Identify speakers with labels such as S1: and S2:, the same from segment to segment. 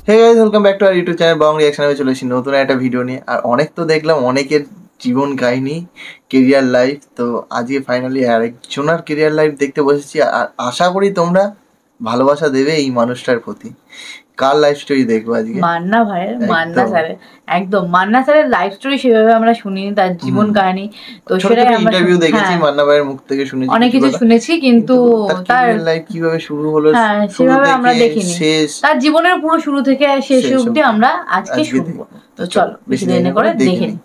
S1: Hey guys, welcome back to our YouTube channel Bong reaction. আমি চলে এসেছি নতুন একটা ভিডিও নিয়ে। আর অনেক তো দেখলাম অনেকের জীবন কাহিনী, কেরিয়ার লাইফ। তো আজকে ফাইনালি আরেকজনের কেরিয়ার লাইফ দেখতে বসেছি। আর আশা করি তোমরা ভালোবাসা দেবে এই মানুষটার প্রতি। কার লাইফ স্টোরি দেখবো আজকে?
S2: মান্না ভাইয়ের, মান্না স্যারের। একদম মান্না স্যারের লাইফ স্টোরি সেভাবে আমরা শুনিনি, তার জীবন কাহিনী। তো সেটাই আমরা
S1: ইন্টারভিউ দেখেছি, মান্না ভাইয়ের মুখ থেকে শুনেছি,
S2: অনেক কিছু শুনেছি, কিন্তু
S1: তার লাইফ কিভাবে শুরু হলো
S2: সেভাবে আমরা দেখিনি। তার জীবনের পুরো শুরু থেকে শেষ অবধি আমরা আজকে শুনবো। তো চলো বেশি দেরি করে দেখে নিই।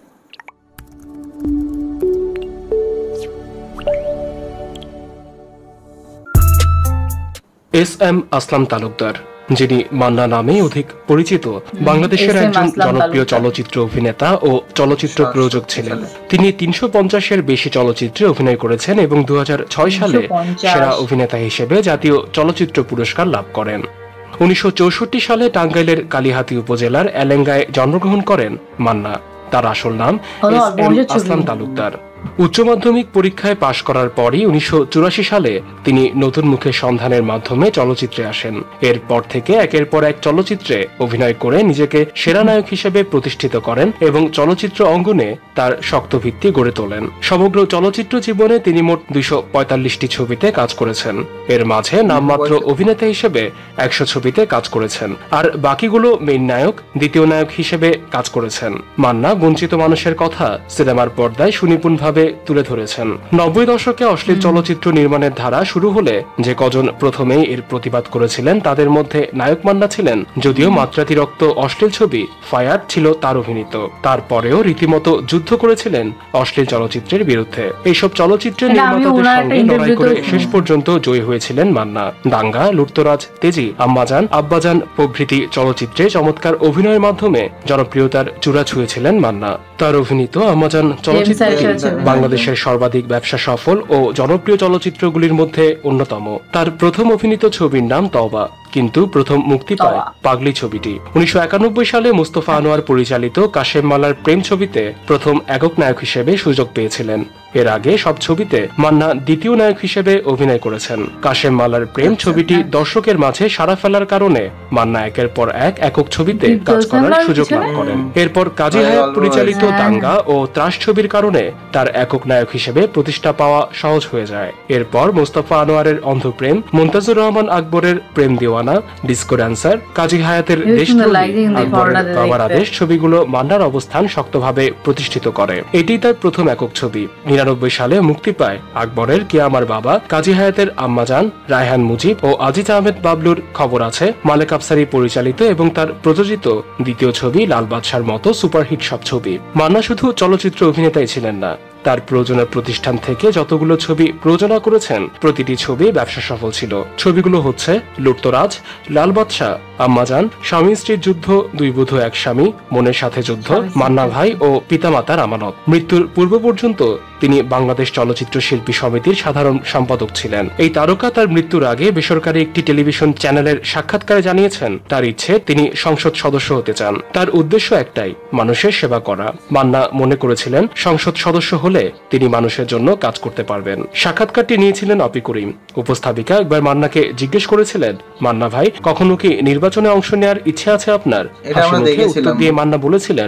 S3: এস এম আসলাম তালুকদার, যিনি মান্না নামে অধিক পরিচিত, বাংলাদেশের একজন জনপ্রিয় চলচ্চিত্র অভিনেতা ও চলচ্চিত্র প্রযোজক ছিলেন। তিনি ৩৫০-এর বেশি চলচ্চিত্রে অভিনয় করেছেন এবং ২০০৬ সালে সেরা অভিনেতা হিসেবে জাতীয় চলচ্চিত্র পুরস্কার লাভ করেন। ১৯৬৪ সালে টাঙ্গাইলের কালিহাতী উপজেলার এলেঙ্গায় জন্মগ্রহণ করেন মান্না। তার আসল নাম এস এম আসলাম তালুকদার। উচ্চ মাধ্যমিক পরীক্ষায় পাশ করার পরই ১৯৮৪ সালে তিনি নতুন মুখের সন্ধানের মাধ্যমে চলচ্চিত্রে আসেন। এরপর থেকে একের পর এক চলচ্চিত্রে অভিনয় করে নিজেকে সেরা নায়ক হিসেবে প্রতিষ্ঠিত করেন এবং চলচ্চিত্র অঙ্গনে তার শক্ত ভিত্তি গড়ে তোলেন। সমগ্র চলচ্চিত্র জীবনে তিনি মোট ২৪৫টি ছবিতে কাজ করেছেন। এর মাঝে নামমাত্র অভিনেতা হিসেবে ১০০ ছবিতে কাজ করেছেন, আর বাকিগুলো মেইন নায়ক, দ্বিতীয় নায়ক হিসেবে কাজ করেছেন। মান্না বঞ্চিত মানুষের কথা সিনেমার পর্দায় সুনিপুণভাবে তুলে ধরেছেন। ৯০ দশকে অশ্লীল চলচ্চিত্র নির্মাণের ধারা শুরু হলে যে কজন প্রথমেই এর প্রতিবাদ করেছিলেন তাদের মধ্যে নায়ক মান্না ছিলেন। যদিও মাত্রাতিরিক্ত অশ্লীল ছবি ফায়ার ছিল তার অভিনীত, তারপরেও রীতিমতো যুদ্ধ করেছিলেন অশ্লীল চলচ্চিত্রের বিরুদ্ধে। এইসব চলচ্চিত্রের নির্মাতাদের সঙ্গে লড়াই করে শেষ পর্যন্ত জয়ী হয়েছিলেন মান্না। দাঙ্গা, লুটতরাজ, তেজি, আম্মাজান, আব্বাজান প্রভৃতি চলচ্চিত্রে চমৎকার অভিনয়ের মাধ্যমে জনপ্রিয়তার চূড়া ছুঁয়েছিলেন মান্না। তার অভিনীত আম্মাজান চলচ্চিত্রটি বাংলাদেশের সর্বাধিক ব্যবসা সফল ও জনপ্রিয় চলচ্চিত্রগুলির মধ্যে অন্যতম। তার প্রথম অভিনীত ছবির নাম তওবা, কিন্তু প্রথম মুক্তি পায় পাগলি ছবিটি। ১৯৯১ সালে মুস্তফা আনোয়ার পরিচালিত কাশেম মালার প্রেম ছবিতে প্রথম একক নায়ক হিসেবে সুযোগ পেয়েছিলেন। এর আগে সব ছবিতে মান্না দ্বিতীয় নায়ক হিসেবে অভিনয় করেছেন। কাশেম মালার প্রেম ছবিটি দর্শকের মাঝে সাড়া ফেলার কারণে মান্না একের পর এক একক ছবিতে কাজ করার সুযোগ লাভ করেন। এরপর কাজী হায়াত পরিচালিত দাঙ্গা ও ত্রাস ছবির কারণে তার একক নায়ক হিসেবে প্রতিষ্ঠা পাওয়া সহজ হয়ে যায়। এরপর মোস্তফা আনোয়ারের অন্ধপ্রেম, মুনতাজুর রহমান আকবরের প্রেম দিওয়ানা, ডিস্কো ড্যান্সার, কাজী হায়াতের বাবার আদেশ ছবিগুলো মান্নার অবস্থান শক্তভাবে প্রতিষ্ঠিত করে। এটি তার প্রথম একক ছবি। ৯৯ সালে মুক্তি পায় আকবরের কে আমার বাবা, কাজী হায়াতের আম্মাজান, রায়হান মুজিব ও আজিজ আহমেদ বাবলুর খবর আছে, মালেক আফসারি পরিচালিত এবং তার প্রযোজিত দ্বিতীয় ছবি লাল বাদশার মতো সুপারহিট সব ছবি। মান্না শুধু চলচ্চিত্র অভিনেতাই ছিলেন না, তার প্রযোজনা প্রতিষ্ঠান থেকে যতগুলো ছবি প্রযোজনা করেছেন প্রতিটি ছবি ব্যবসা সফল ছিল। ছবিগুলো হচ্ছে লুটতরাজ, লাল বাদশাহ, আম্মাজান, স্বামী স্ত্রীর যুদ্ধ, দুই বধূ এক স্বামী, মনের সাথে যুদ্ধ, মান্না ভাই ও পিতামাতার আমানত। মৃত্যুর পূর্ব পর্যন্ত তিনি বাংলাদেশ চলচ্চিত্র শিল্পী সমিতির সাধারণ সম্পাদক ছিলেন। এই তারকা তার মৃত্যুর আগে বেসরকারি একটি টেলিভিশন চ্যানেলের সাক্ষাৎকারে জানিয়েছেন তার ইচ্ছে তিনি সংসদ সদস্য হতে চান। তার উদ্দেশ্য একটাই, মানুষের সেবা করা। মান্না মনে করেছিলেন সংসদ সদস্য হলে তিনি মানুষের জন্য কাজ করতে পারবেন। সাক্ষাৎকারটি নিয়েছিলেন অপি করিম। উপস্থাপিকা একবার মান্নাকে জিজ্ঞেস করেছিলেন, মান্না ভাই, কখনো কি নির্বাচনে অংশ নেওয়ার ইচ্ছে আছে আপনার? উত্তর দিয়ে মান্না বলেছিলেন,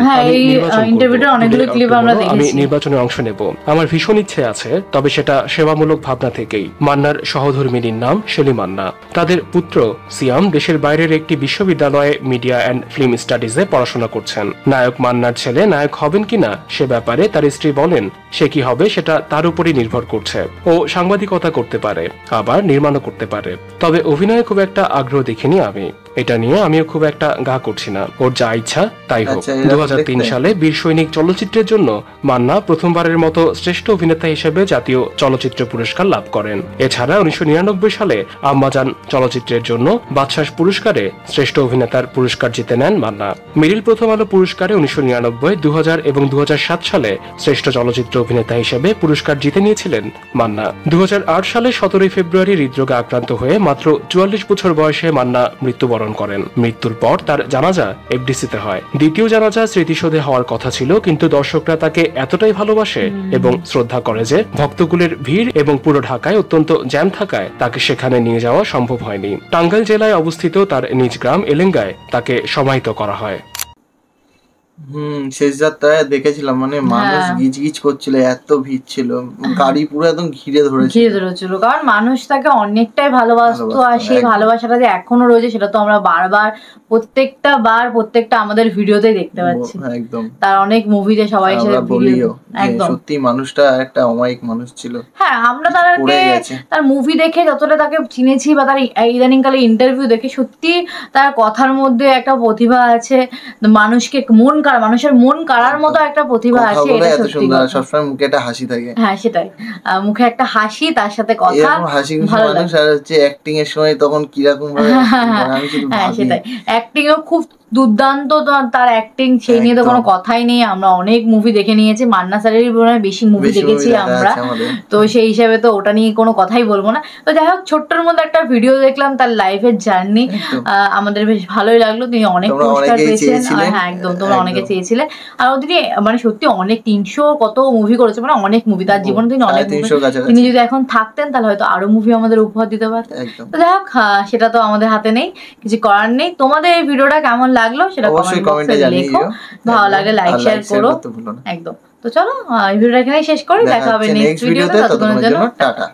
S3: আমি নির্বাচনে অংশ নেব, আমার ভীষণ ইচ্ছে আছে, তবে সেটা সেবামূলক ভাবনা থেকেই। মান্নার সহধর্মিনীর নাম শেলি মান্না। তাদের পুত্র সিয়াম দেশের বাইরের একটি বিশ্ববিদ্যালয়ে মিডিয়া অ্যান্ড ফিল্ম স্টাডিজে পড়াশোনা করছেন। নায়ক মান্নার ছেলে নায়ক হবেন কিনা সে ব্যাপারে তার স্ত্রী বলেন, সে কি হবে সেটা তার উপরই নির্ভর করছে। ও সাংবাদিকতা করতে পারে, আবার নির্মাণও করতে পারে, তবে অভিনয়ে খুব একটা আগ্রহ দেখিনি আমি। এটা নিয়ে আমিও খুব একটা গা করছি না, ওর যা ইচ্ছা তাই হোক। ২০০৩ সালে বীর সৈনিক চলচ্চিত্রের জন্য মান্না প্রথমবারের মতো শ্রেষ্ঠ অভিনেতা হিসেবে জাতীয় চলচ্চিত্র পুরস্কার লাভ করেন। এছাড়া ১৯৯৯ সালে আম্মাজান চলচ্চিত্রের জন্য বাদশাহ পুরস্কারে শ্রেষ্ঠ অভিনেতার পুরস্কার জিতে নেন মান্না। মেরিল প্রথম আলো পুরস্কারে ১৯৯৯, ২০০০ এবং ২০০৭ সালে শ্রেষ্ঠ চলচ্চিত্র অভিনেতা হিসেবে পুরস্কার জিতে নিয়েছিলেন মান্না। 2008 সালে 17 ফেব্রুয়ারি হৃদরোগে আক্রান্ত হয়ে মাত্র 44 বছর বয়সে মান্না মৃত্যুবরণ করেন। মৃত্যুর পর তার জানাজা এফডিসিতে হয়। দ্বিতীয় জানাজা স্মৃতিসৌধে হওয়ার কথা ছিল, কিন্তু দর্শকরা তাকে এতটাই ভালোবাসে এবং শ্রদ্ধা করে যে ভক্তকুলের ভিড় এবং পুরো ঢাকায় অত্যন্ত জ্যাম থাকায় তাকে সেখানে নিয়ে যাওয়া সম্ভব হয়নি। টাঙ্গাইল জেলায় অবস্থিত তার নিজ গ্রাম এলেঙ্গায় তাকে সমাহিত করা হয়।
S1: শেষ যাত্রায় দেখেছিলাম, মানে মানুষ গিজগিজ করছিল, এত ভিড় ছিল, গাড়ি পুরো একদম ঘিরে ধরেছিল,
S2: কারণ মানুষ তাকে অনেকটাই ভালোবাসতো। আর সেই ভালোবাসাটা যে এখনো রয়েছে সেটা তো আমরা বারবার প্রত্যেকটা আমাদের ভিডিওতে দেখতে পাচ্ছি।
S1: একদম,
S2: তার অনেক মুভিতে সবাই
S1: বলিও একদম সত্যি মানুষটা একটা অমায়িক মানুষ ছিল।
S2: হ্যাঁ, আমরা তার মুভি দেখে যতটা তাকে চিনেছি বা তার ইদানিংকালে ইন্টারভিউ দেখে সত্যি তার কথার মধ্যে একটা প্রতিভা আছে, মানুষের মন কাড়ার মতো একটা প্রতিভা আছে। এটা সত্যি,
S1: সবসময় মুখে একটা হাসি থাকে।
S2: হ্যাঁ, সেটাই, মুখে একটা হাসি, তার সাথে কথা,
S1: হাসি ভালো মানুষ। আর হচ্ছে অ্যাক্টিং এর সময় তখন কিরকম ভাবে,
S2: হ্যাঁ সেটাই, অ্যাক্টিং ও খুব দুর্দান্ত তার অ্যাক্টিং, সেই নিয়ে তো কোনো কথাই নেই। আমরা অনেক মুভি দেখে নিয়েছি, মান্না স্যারেরই বেশি মুভি দেখেছি আমরা, তো সেই হিসাবে তো ওটা নিয়ে কোনো কথাই বলবো না। তো যাই হোক, ছোট্টর মধ্যে একটা ভিডিও দেখলাম তার লাইফের জার্নি, আমাদের বেশ ভালোই লাগলো। তিনি অনেক পুরস্কার পেয়েছেন। হ্যাঁ একদম, তোমরা অনেকে চেয়েছিলে। আর তিনি মানে সত্যি অনেক 300 কত মুভি করেছে, মানে অনেক মুভি তার জীবনে, তিনি অনেক মুভি। তিনি যদি এখন থাকতেন তাহলে হয়তো আরো মুভি আমাদের উপহার দিতে পারতেন। তো যাই হোক, সেটা তো আমাদের হাতে নেই, কিছু করার নেই। তোমাদের এই ভিডিওটা কেমন লাগলো সেটা কমেন্ট বক্সে লেখো, ভালো লাগলে লাইক শেয়ার করো একদম। তো চলো, এই ভিডিওটা এখানেই শেষ করি, দেখা হবে নেক্সট ভিডিওতে। ততক্ষণের জন্য টাটা।